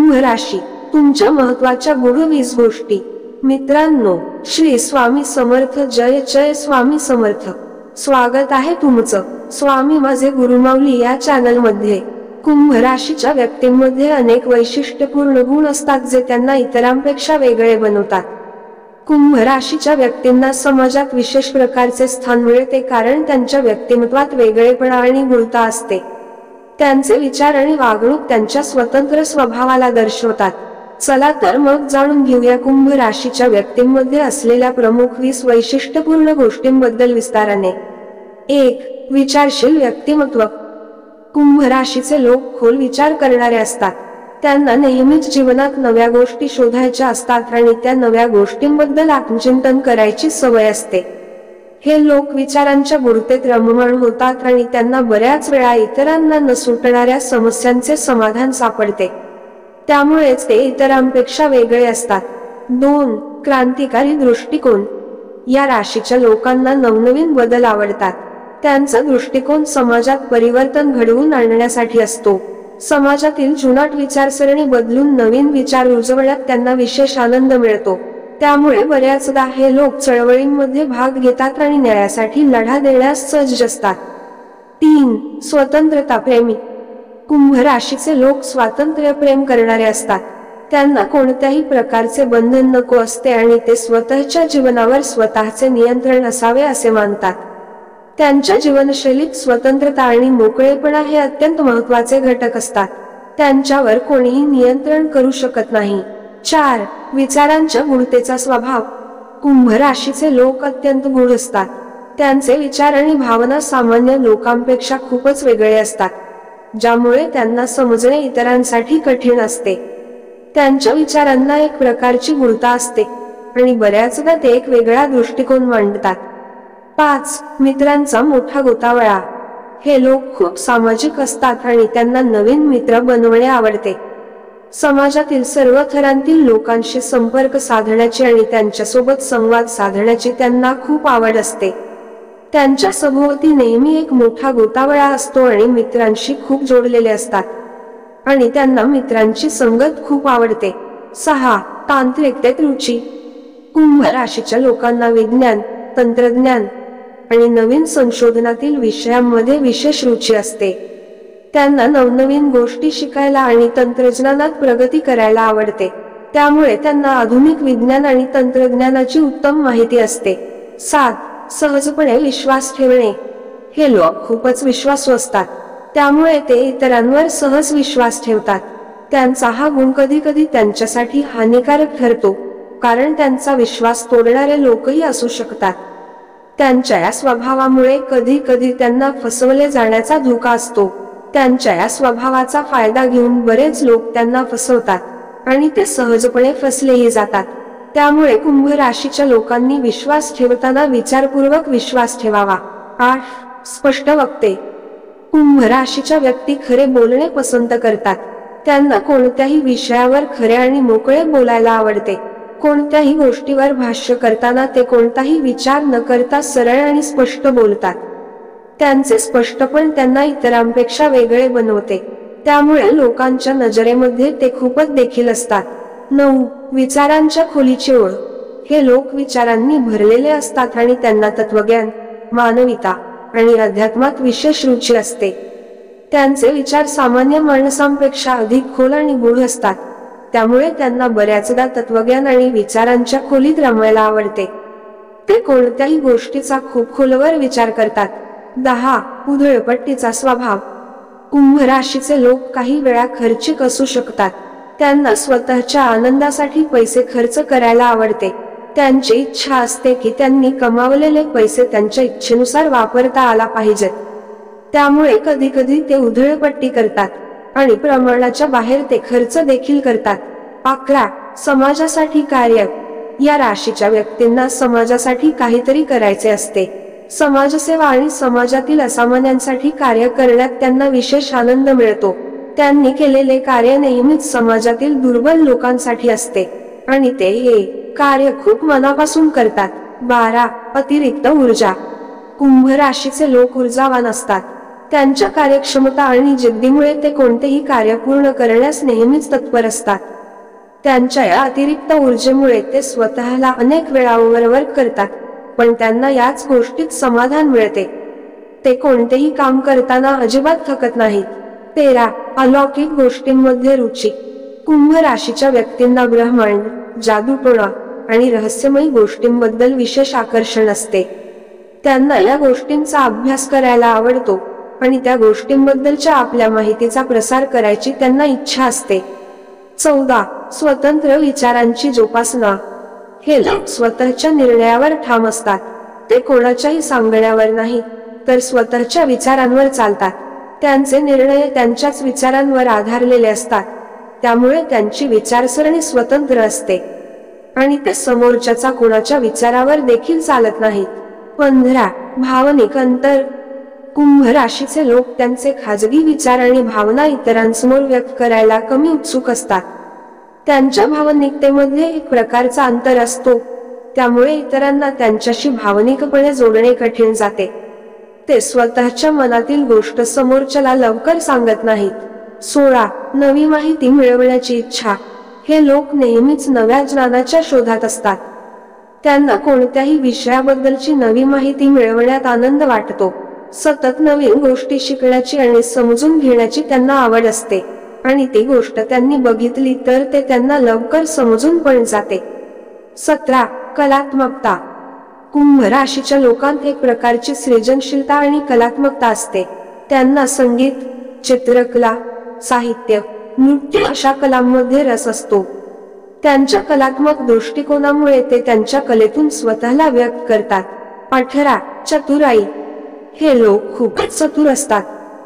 कुंभ राशी, तुमच्या महत्त्वाच्या गूढ 20 गोष्टी. मित्रांनो, श्री स्वामी समर्थ. जय जय स्वामी समर्थ. स्वागत आहे तुमचं स्वामी माझे गुरुमाऊली या चॅनल मध्ये. कुंभ राशीच्या व्यक्तींमध्ये अनेक वैशिष्ट्यपूर्ण गुण असतात जे त्यांना इतरांपेक्षा वेगळे बनवतात. कुंभ राशीच्या व्यक्तींना समाजात विशेष प्रकारचे स्थान मिळते कारण त्यांच्या व्यक्तिमत्वात वेगळेपणा आणि गुणता असते. त्यांचे विचार आणि वागणूक त्यांच्या स्वतंत्र स्वभावाला दर्शवतात. चला तर मग जाणून घेऊया कुंभ राशीच्या व्यक्तींमध्ये असलेल्या प्रमुख 20 वैशिष्ट्यपूर्ण गोष्टींबद्दल विस्ताराने. 1. विचारशील व्यक्तिमत्व. कुंभ राशीचे लोक खोल विचार करणारे असतात. त्यांना नेहमीच जीवनात नव्या गोष्टी शोधायच्या असतात आणि त्या नव्या गोष्टींबद्दल आत्मचिंतन करायची सवय असते. हे लोक विचारांच्या बुडतेत रममाण होतात आणि त्यांना बऱ्याच वेळा इतरांना न सुटणाऱ्या समस्यांचे समाधान सापडते. त्यामुळेच ते इतरांपेक्षा वेगळे असतात. 2. क्रांतिकारी दृष्टिकोन. या राशीच्या लोकांना नवनवीन बदल आवडतात. त्यांचा दृष्टिकोन समाजात परिवर्तन घडवून आणण्यासाठी असतो. समाजातील जुनाट विचारसरणी बदलून नवीन विचार रुजवण्यात त्यांना विशेष आनंद मिळतो. त्यामुळे बऱ्याचदा हे लोक चळवळींमध्ये भाग घेतात आणि न्यायासाठी लढा देण्यास सज्ज असतात. 3. स्वतंत्रता प्रेमी. कुंभ राशीचे लोक स्वातंत्र्य प्रेम करणारे असतात. त्यांना कोणत्याही प्रकारचे बंधन नको असते आणि ते स्वतःच्या जीवनावर स्वतःचे नियंत्रण असावे असे मानतात. त्यांच्या जीवनशैलीत स्वतंत्रता आणि मोकळेपणा हे अत्यंत महत्त्वाचे घटक असतात. त्यांच्यावर कोणीही नियंत्रण करू शकत नाही. 4. विचारांच्या गूढतेचा स्वभाव. कुंभ राशीचे लोक अत्यंत गूढ असतात. त्यांचे विचार आणि भावना सामान्य लोकांपेक्षा खूपच वेगळे असतात, ज्यामुळे त्यांना समजणे इतरांसाठी कठीण असते. त्यांच्या विचारांना एक प्रकारची गूढता असते आणि बऱ्याचदा ते एक वेगळा दृष्टिकोन मांडतात. 5. मित्रांचा मोठा गोतावळा. हे लोक खूप सामाजिक असतात आणि त्यांना नवीन मित्र बनवणे आवडते. समाजातील सर्व थरांतील लोकांशी संपर्क साधण्याची आणि त्यांच्यासोबत संवाद साधण्याची त्यांना खूप आवड असते. त्यांच्या सभोवती नेहमी एक मोठा गोतावळा असतो आणि मित्रांशी खूप जोडलेले असतात आणि त्यांना मित्रांची संगत खूप आवडते. 6. तांत्रिकतेत रुची. कुंभ राशीच्या लोकांना विज्ञान, तंत्रज्ञान आणि नवीन संशोधनातील विषयांमध्ये विशेष रुची असते. त्यांना नवनवीन गोष्टी शिकायला आणि तंत्रज्ञानात प्रगती करायला आवडते. त्यामुळे त्यांना आधुनिक विज्ञान आणि तंत्रज्ञानाची उत्तम माहिती असते. 7. सहजपणे विश्वास ठेवणे. हे लोक खूपच विश्वासू असतात. त्यामुळे ते इतरांवर सहज विश्वास ठेवतात. त्यांचा हा गुण कधी कधी त्यांच्यासाठी हानिकारक ठरतो कारण त्यांचा विश्वास तोडणारे लोकही असू शकतात. त्यांच्या या स्वभावामुळे कधी कधी त्यांना फसवले जाण्याचा धोका असतो. त्यांच्या या स्वभावाचा फायदा घेऊन बरेच लोक त्यांना फसवतात आणि ते सहजपणे फसलेही जातात. त्यामुळे कुंभ राशीच्या लोकांनी विश्वास ठेवताना विचारपूर्वक विश्वास ठेवावा. 8. स्पष्ट वक्ते. कुंभ राशीच्या व्यक्ती खरे बोलणे पसंत करतात. त्यांना कोणत्याही विषयावर खरे आणि मोकळे बोलायला आवडते. कोणत्याही गोष्टीवर भाष्य करताना ते कोणताही विचार न करता सरळ आणि स्पष्ट बोलतात. त्यांचे स्पष्टपण त्यांना इतरांपेक्षा वेगळे बनवते. त्यामुळे लोकांच्या नजरेमध्ये ते खूपच देखील असतात. 9. विचारांच्या खोलीची ओळ. हे लोक विचारांनी भरलेले असतात आणि त्यांना तत्वज्ञान, मानविता आणि अध्यात्मात विशेष रुची असते. त्यांचे विचार सामान्य माणसांपेक्षा अधिक खोल आणि गूढ असतात. त्यामुळे त्यांना बऱ्याचदा तत्वज्ञान आणि विचारांच्या खोलीत रमायला आवडते. ते कोणत्याही गोष्टीचा खूप खोलवर विचार करतात. 10. उधळपट्टीचा स्वभाव. कुंभ राशीचे लोक काही वेळा खर्चिक असू शकतात. त्यांना स्वतःच्या आनंदासाठी पैसे खर्च करायला आवडते. त्यांची इच्छा असते की त्यांनी कमावलेले पैसे त्यांच्या इच्छेनुसार वापरता आला पाहिजेत. त्यामुळे कधी कधी ते उधळपट्टी करतात आणि प्रमाणाच्या बाहेर ते खर्च देखील करतात. 11. समाजासाठी कार्य. या राशीच्या व्यक्तींना समाजासाठी काहीतरी करायचे असते. समाजसेवा आणि समाजातील असामान्यांसाठी कार्य करण्यात त्यांना विशेष आनंद मिळतो. त्यांनी केलेले कार्य नेहमीच समाजातील दुर्बल लोकांसाठी असते आणि ते हे कार्य खूप मनापासून करतात. 12. अतिरिक्त ऊर्जा. कुंभ राशीचे लोक ऊर्जावान असतात. त्यांच्या कार्यक्षमता आणि जिद्दीमुळे ते कोणतेही कार्य पूर्ण करण्यास नेहमीच तत्पर असतात. त्यांच्या या अतिरिक्त ऊर्जेमुळे ते स्वतःला अनेक वेळा ओव्हरवर्क करतात, पण त्यांना याच गोष्टीत समाधान मिळते. ते कोणतेही काम करताना अजिबात थकत नाहीत. 13. अलौकिक गोष्टींमध्ये रुची. कुंभ राशीच्या व्यक्तींना ब्रह्मांड, जादूटोणा आणि रहस्यमयी गोष्टींबद्दल विशेष आकर्षण असते. त्यांना या गोष्टींचा अभ्यास करायला आवडतो आणि त्या गोष्टींबद्दलच्या आपल्या माहितीचा प्रसार करायची त्यांना इच्छा असते. 14. स्वतंत्र विचारांची जोपासना. हे लोक स्वतःच्या निर्णयावर ठाम असतात. ते कोणाच्याही सांगण्यावर नाही, तर स्वतःच्या विचारांवर चालतात. त्यांचे निर्णय त्यांच्याच विचारांवर आधारलेले असतात, त्यामुळे त्यांची विचारसरणी स्वतंत्र असते आणि ते समोरच्याचा कोणाच्या विचारावर देखील चालत नाहीत. 15. भावनिक अंतर. कुंभ राशीचे लोक त्यांचे खाजगी विचार आणि भावना इतरांसमोर व्यक्त करायला कमी उत्सुक असतात. त्यांच्या भावनिकतेमध्ये एक प्रकारचा अंतर असतो, त्यामुळे इतरांना त्यांच्याशी भावनिकपणे जोडणे कठीण जाते. ते स्वतःच्या मनातील गोष्ट समोरच्याला लवकर सांगत नाहीत. 16. नवी माहिती मिळवण्याची इच्छा. हे लोक नेहमीच नव्या ज्ञानाच्या शोधात असतात. त्यांना कोणत्याही विषयाबद्दलची नवी माहिती मिळवण्यात आनंद वाटतो. सतत नवीन गोष्टी शिकण्याची आणि समजून घेण्याची त्यांना आवड असते आणि ती गोष्ट त्यांनी बघितली तर ते त्यांना लवकर समजून पण जाते. 17. कलात्मकता. कुंभ राशीच्या लोकांत एक प्रकारची सृजनशीलता आणि कलात्मकता असते. त्यांना संगीत, चित्रकला, साहित्य, नृत्य अशा कलांमध्ये रस असतो. त्यांच्या कलात्मक दृष्टिकोनामुळे ते त्यांच्या कलेतून स्वतःला व्यक्त करतात. 18. चतुराई. हे लोक खूपच चतुर असतात.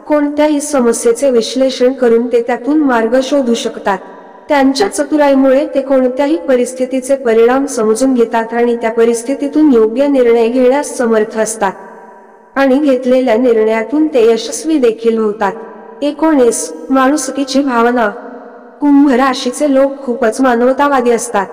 कोणत्याही समस्येचे विश्लेषण करून ते त्यातून मार्ग शोधू शकतात. त्यांच्या चतुराईमुळे ते कोणत्याही परिस्थितीचे परिणाम समजून घेतात आणि त्या परिस्थितीतून योग्य निर्णय घेण्यास समर्थ असतात आणि घेतलेल्या निर्णयातून ते यशस्वी देखील होतात. 19. माणुसकीची भावना. कुंभ राशीचे लोक खूपच मानवतावादी असतात.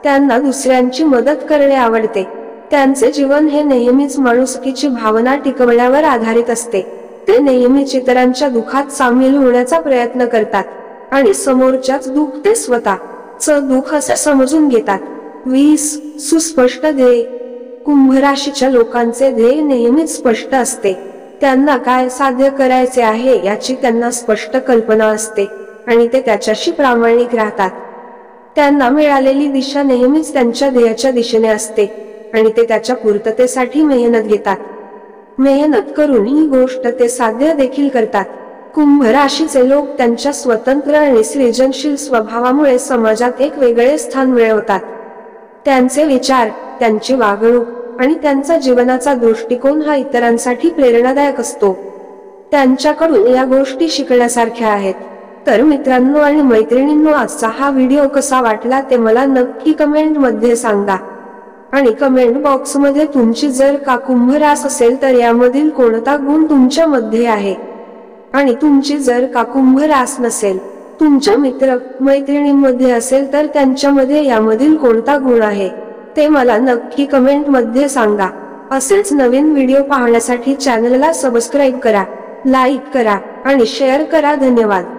त्यांना दुसऱ्यांची मदत करणे आवडते. त्यांचे जीवन हे नेहमीच माणुसकीची भावना टिकवण्यावर आधारित असते. ते नेहमीच इतरांच्या दुःखात सामील होण्याचा प्रयत्न करतात आणि समोरच्याच दुःख ते स्वतःचं दुःख असे समजून घेतात. 20. सुस्पष्ट ध्येय. कुंभ राशीच्या लोकांचे ध्येय नेहमीच स्पष्ट असते. त्यांना काय साध्य करायचे आहे याची त्यांना स्पष्ट कल्पना असते आणि ते त्याच्याशी प्रामाणिक राहतात. त्यांना मिळालेली दिशा नेहमीच त्यांच्या ध्येयाच्या दिशेने असते आणि ते त्याच्या पूर्ततेसाठी मेहनत घेतात. मेहनत करून ही गोष्ट ते साध्य देखील करतात. कुंभ राशीचे लोक त्यांच्या स्वतंत्र आणि सृजनशील स्वभावामुळे समाजात एक वेगळे स्थान मिळवतात. त्यांचे विचार, त्यांची वागणूक आणि त्यांचा जीवनाचा दृष्टिकोन हा इतरांसाठी प्रेरणादायक असतो. त्यांच्याकडून या गोष्टी शिकण्यासारख्या आहेत. तर मित्रांनो आणि मैत्रिणींनो, आजचा हा व्हिडिओ कसा वाटला ते मला नक्की कमेंट मध्ये सांगा आणि कमेंट बॉक्स मध्ये तुमची जर का कुंभ रास असेल तर यामधील कोणता गुण तुमच्या मध्ये आहे आणि तुमची जर का कुंभ रास नसेल, तुमच्या मित्र मैत्रिणींमध्ये असेल तर त्यांच्यामध्ये यामधील कोणता गुण आहे ते मला नक्की कमेंट मध्ये सांगा. असेच नवीन व्हिडिओ पाहण्यासाठी चॅनलला सबस्क्राईब करा, लाईक करा आणि शेअर करा. धन्यवाद.